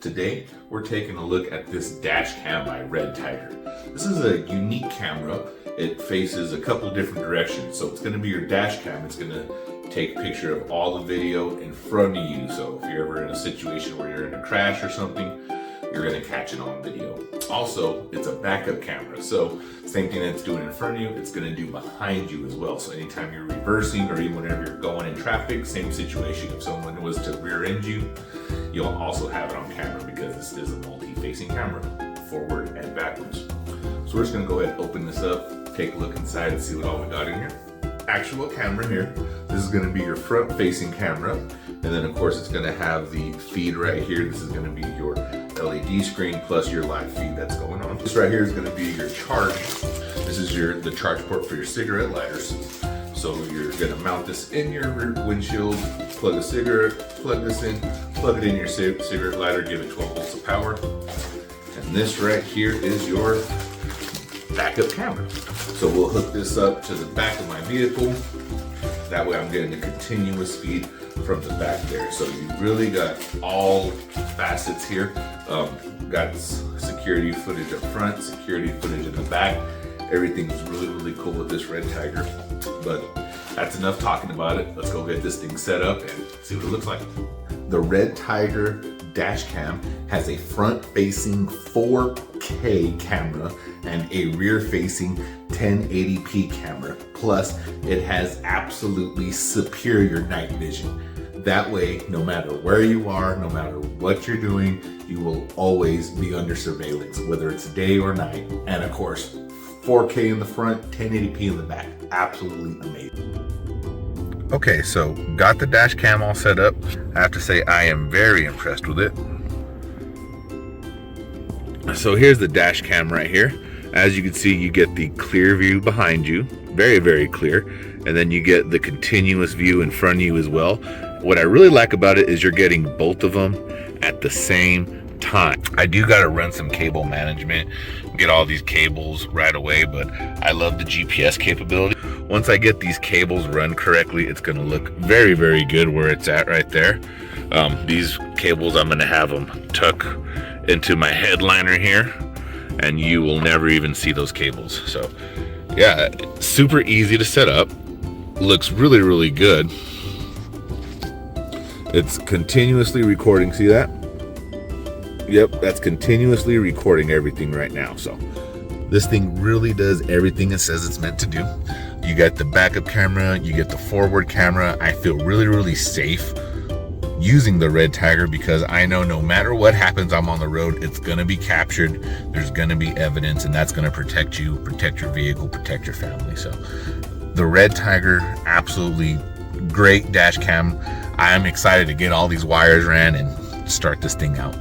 Today, we're taking a look at this dash cam by REDTIGER. This is a unique camera. It faces a couple different directions. So it's gonna be your dash cam. It's gonna take a picture of all the video in front of you. So if you're ever in a situation where you're in a crash or something, you're gonna catch it on video. Also, it's a backup camera. So same thing that it's doing in front of you, it's gonna do behind you as well. So anytime you're reversing or even whenever you're going in traffic, same situation. If someone was to rear end you, you'll also have it on camera because this is a multi-facing camera, forward and backwards. So we're just gonna go ahead and open this up, take a look inside and see what all we got in here. Actual camera here. This is gonna be your front facing camera. And then of course it's gonna have the feed right here. This is gonna be your LED screen plus your live feed that's going on. This right here is gonna be your charge. This is the charge port for your cigarette lighters. So you're gonna mount this in your rear windshield, plug a cigarette, plug this in, plug it in your cigarette lighter, give it 12 volts of power. And this right here is your backup camera. So we'll hook this up to the back of my vehicle. That way I'm getting a continuous feed from the back there. So you really got all facets here. Got security footage up front, security footage in the back. Everything's really cool with this REDTIGER. But that's enough talking about it. Let's go get this thing set up and see what it looks like. The REDTIGER dash cam has a front-facing 4K camera and a rear-facing 1080p camera. Plus, it has absolutely superior night vision. That way, no matter where you are, no matter what you're doing, you will always be under surveillance, whether it's day or night. And of course, 4K in the front, 1080p in the back. Absolutely amazing. Okay, so got the dash cam all set up. I have to say I am very impressed with it. So here's the dash cam right here. As you can see, you get the clear view behind you, very clear, and then you get the continuous view in front of you as well. What I really like about it is you're getting both of them at the same time. I do got to run some cable management, get all these cables right away, but I love the GPS capability. Once I get these cables run correctly, it's going to look very good where it's at right there. These cables, I'm going to have them tuck into my headliner here, and you will never even see those cables. So yeah, super easy to set up, looks really good. It's continuously recording, see that? Yep, that's continuously recording everything right now. So this thing really does everything it says it's meant to do. You got the backup camera, you get the forward camera. I feel really safe using the REDTIGER because I know no matter what happens, I'm on the road, it's gonna be captured, there's gonna be evidence, and that's gonna protect you, protect your vehicle, protect your family. So the REDTIGER, absolutely great dash cam. I'm excited to get all these wires ran and start this thing out.